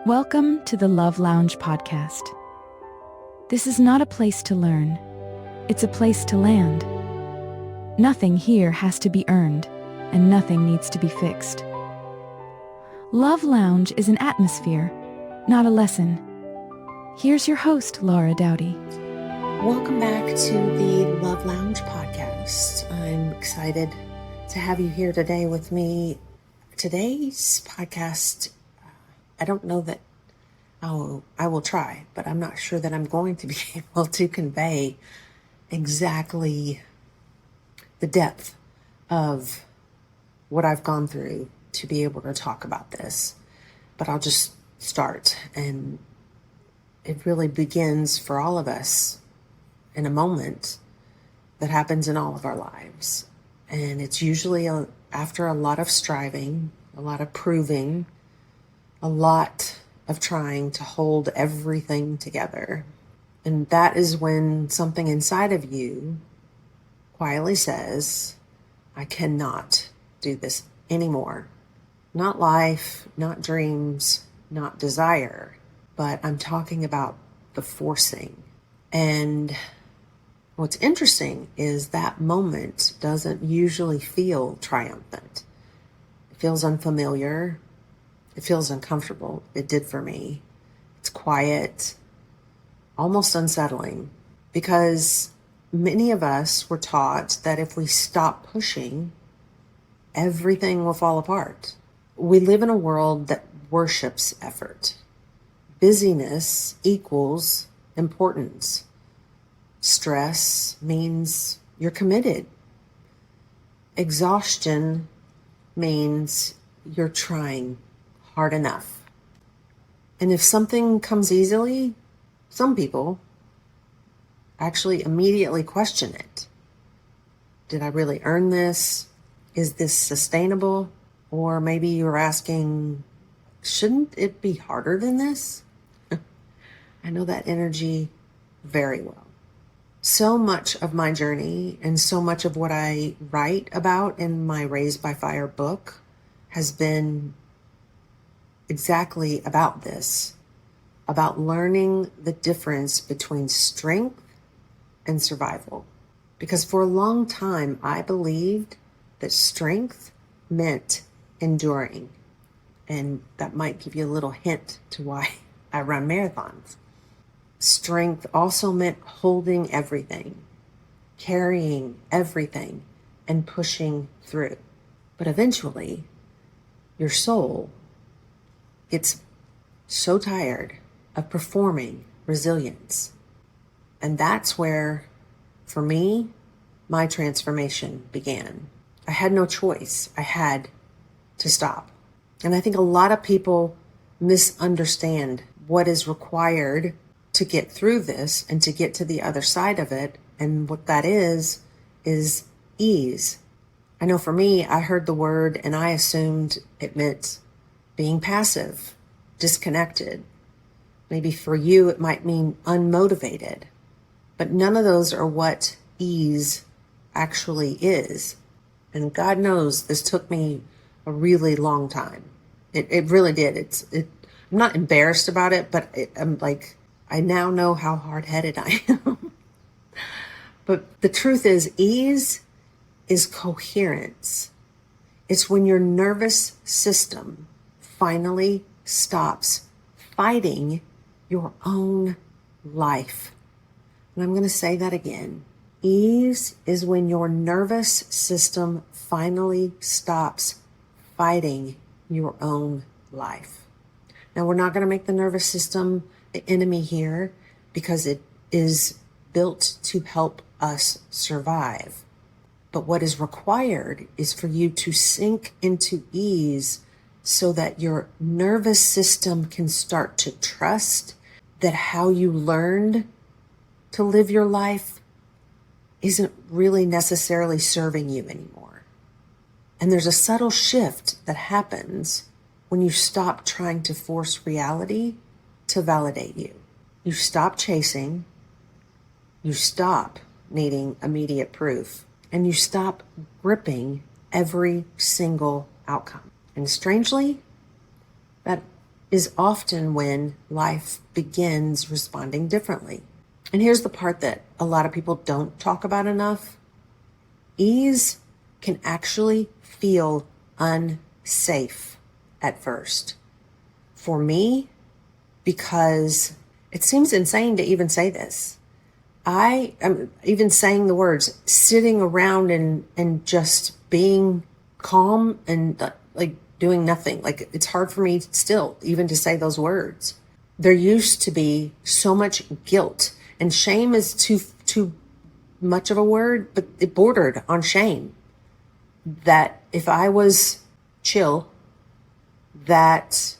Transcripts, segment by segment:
Welcome to the Love Lounge podcast. This is not a place to learn, it's a place to land. Nothing here has to be earned, and nothing needs to be fixed. Love Lounge is an atmosphere, not a lesson. Here's your host, Laura Doughty. Welcome back to the Love Lounge podcast. I'm excited to have you here today with me. Today's podcast, I don't know that I will try, but I'm not sure that I'm going to be able to convey exactly the depth of what I've gone through to be able to talk about this. But I'll just start, and it really begins for all of us in a moment that happens in all of our lives. And it's usually after a lot of striving, a lot of proving, a lot of trying to hold everything together. And that is when something inside of you quietly says, I cannot do this anymore. Not life, not dreams, not desire, but I'm talking about the forcing. And what's interesting is that moment doesn't usually feel triumphant. It feels unfamiliar. It feels uncomfortable. It did for me. It's quiet, almost unsettling, because many of us were taught that if we stop pushing, everything will fall apart. We live in a world that worships effort. Busyness equals importance. Stress means you're committed. Exhaustion means you're trying hard enough. And if something comes easily, some people actually immediately question it. Did I really earn this? Is this sustainable? Or maybe you're asking, shouldn't it be harder than this? I know that energy very well. So much of my journey and so much of what I write about in my Raised by Fire book has been exactly about this, about learning the difference between strength and survival. Because for a long time, I believed that strength meant enduring. And that might give you a little hint to why I run marathons. Strength also meant holding everything, carrying everything, and pushing through. But eventually, your soul gets so tired of performing resilience. And that's where, for me, my transformation began. I had no choice. I had to stop. And I think a lot of people misunderstand what is required to get through this and to get to the other side of it. And what that is ease. I know for me, I heard the word and I assumed it meant being passive, disconnected. Maybe for you, it might mean unmotivated. But none of those are what ease actually is. And God knows this took me a really long time. It really did. I'm not embarrassed about it, but I'm like, I now know how hard-headed I am. But the truth is, ease is coherence. It's when your nervous system finally stops fighting your own life. And I'm going to say that again. Ease is when your nervous system finally stops fighting your own life. Now, we're not going to make the nervous system the enemy here because it is built to help us survive. But what is required is for you to sink into ease so that your nervous system can start to trust that how you learned to live your life isn't really necessarily serving you anymore. And there's a subtle shift that happens when you stop trying to force reality to validate you. You stop chasing, you stop needing immediate proof, and you stop gripping every single outcome. And strangely, that is often when life begins responding differently. And here's the part that a lot of people don't talk about enough. Ease can actually feel unsafe at first. For me, because it seems insane to even say this. I am even saying the words, sitting around and just being calm and like doing nothing. Like, it's hard for me still even to say those words. There used to be so much guilt, and shame is too much of a word, but it bordered on shame. That if I was chill, that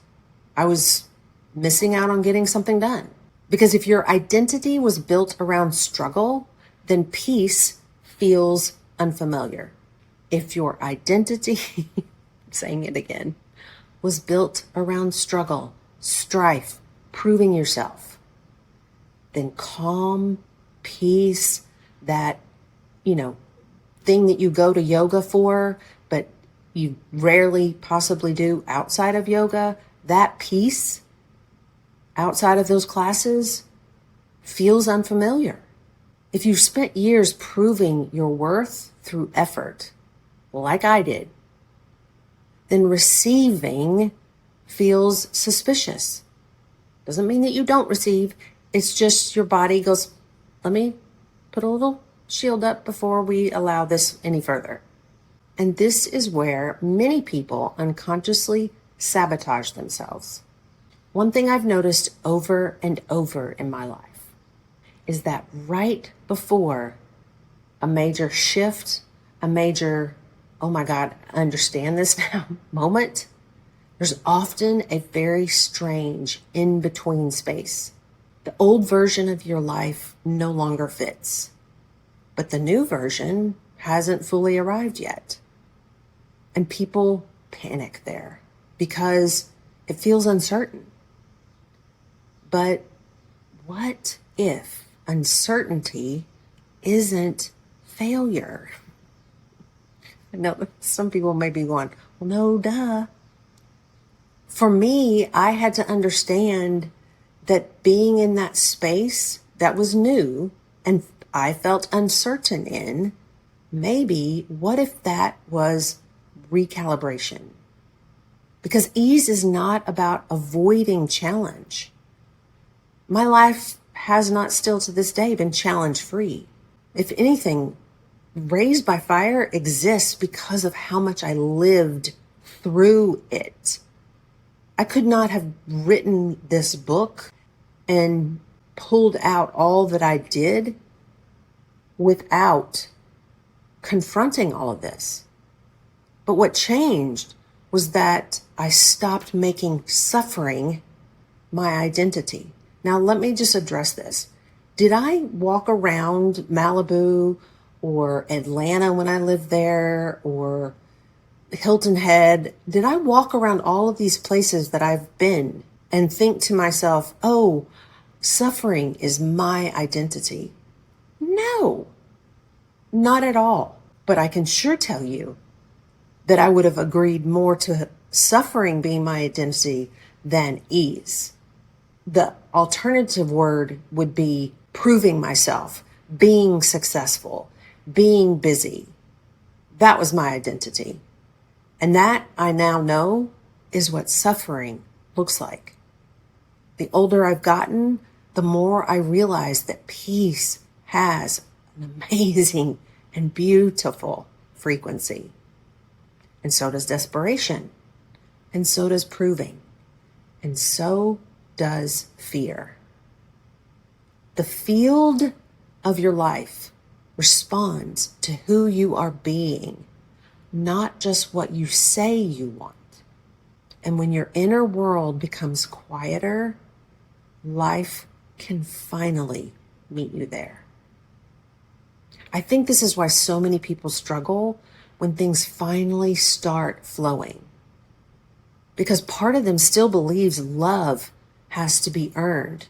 I was missing out on getting something done. Because if your identity was built around struggle, then peace feels unfamiliar. If your identity, I'm saying it again, was built around struggle, strife, proving yourself, then calm, peace, that, thing that you go to yoga for, but you rarely possibly do outside of yoga, that peace outside of those classes feels unfamiliar. If you've spent years proving your worth through effort, like I did, then receiving feels suspicious. Doesn't mean that you don't receive. It's just your body goes, let me put a little shield up before we allow this any further. And this is where many people unconsciously sabotage themselves. One thing I've noticed over and over in my life is that right before a major shift, a major, oh my God, I understand this now moment, there's often a very strange in-between space. The old version of your life no longer fits, but the new version hasn't fully arrived yet. And people panic there because it feels uncertain. But what if uncertainty isn't failure? I know some people may be going, well, no, duh. For me, I had to understand that being in that space that was new and I felt uncertain in, maybe what if that was recalibration? Because ease is not about avoiding challenge. My life has not still to this day been challenge-free. If anything, Raised by Fire exists because of how much I lived through it. I could not have written this book and pulled out all that I did without confronting all of this. But what changed was that I stopped making suffering my identity. Now, let me just address this. Did I walk around Malibu or Atlanta when I lived there or Hilton Head? Did I walk around all of these places that I've been and think to myself, oh, suffering is my identity? No, not at all. But I can sure tell you that I would have agreed more to suffering being my identity than ease. The alternative word would be proving myself, being successful, being busy. That was my identity. And that I now know is what suffering looks like. The older I've gotten, the more I realize that peace has an amazing and beautiful frequency. And so does desperation. And so does proving. And so does fear. The field of your life responds to who you are being, not just what you say you want. And when your inner world becomes quieter, life can finally meet you there. I think this is why so many people struggle when things finally start flowing. Because part of them still believes love has to be earned.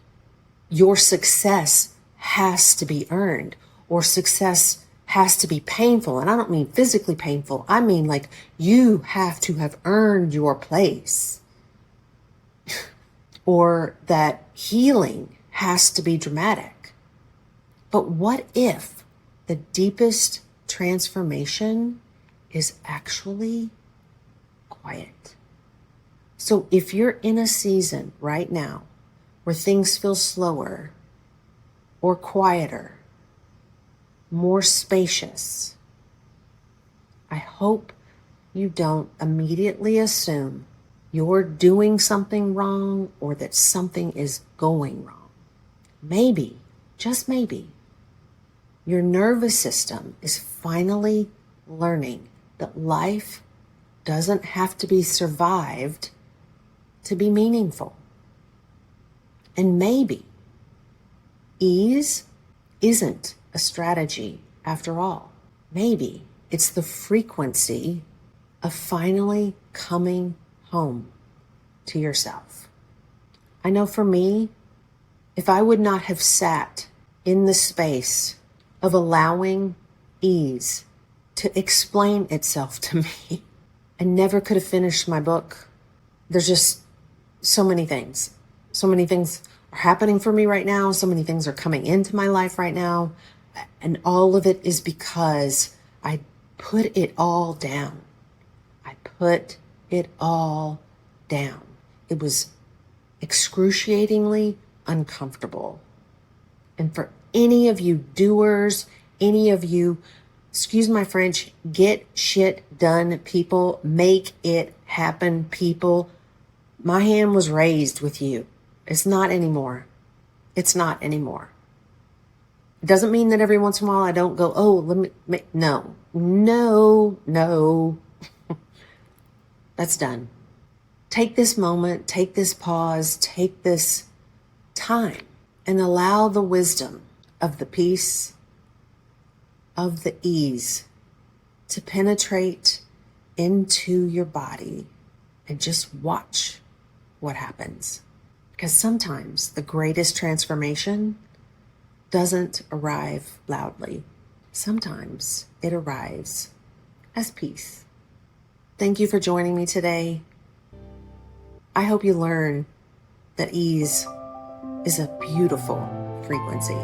Your success has to be earned, or success has to be painful. And I don't mean physically painful. I mean like you have to have earned your place. or that healing has to be dramatic. But what if the deepest transformation is actually quiet? So if you're in a season right now where things feel slower or quieter, more spacious, I hope you don't immediately assume you're doing something wrong or that something is going wrong. Maybe, just maybe, your nervous system is finally learning that life doesn't have to be survived to be meaningful. And maybe ease isn't a strategy after all. Maybe it's the frequency of finally coming home to yourself. I know for me, if I would not have sat in the space of allowing ease to explain itself to me, I never could have finished my book. There's just so many things. So many things are happening for me right now. So many things are coming into my life right now. And all of it is because I put it all down. I put it all down. It was excruciatingly uncomfortable. And for any of you doers, any of you, excuse my French, get shit done people, make it happen people, my hand was raised with you. It's not anymore. It's not anymore. It doesn't mean that every once in a while I don't go, oh, let me, no. That's done. Take this moment, take this pause, take this time and allow the wisdom of the peace, of the ease to penetrate into your body and just watch what happens. Because sometimes the greatest transformation doesn't arrive loudly. Sometimes it arrives as peace. Thank you for joining me today. I hope you learn that ease is a beautiful frequency.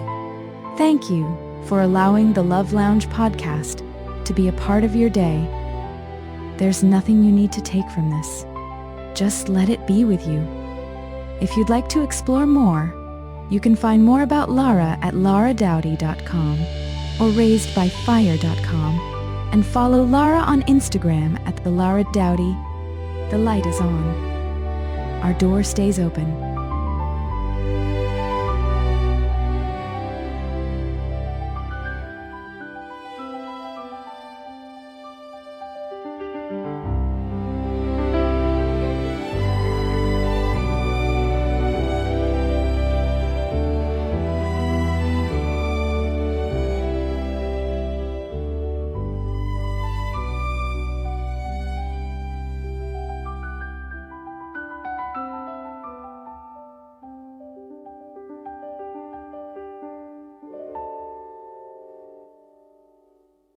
Thank you for allowing the Love Lounge podcast to be a part of your day. There's nothing you need to take from this. Just let it be with you. If you'd like to explore more, you can find more about Lara at laradoughty.com or raisedbyfire.com and follow Lara on Instagram at the Lara Doughty. The light is on. Our door stays open.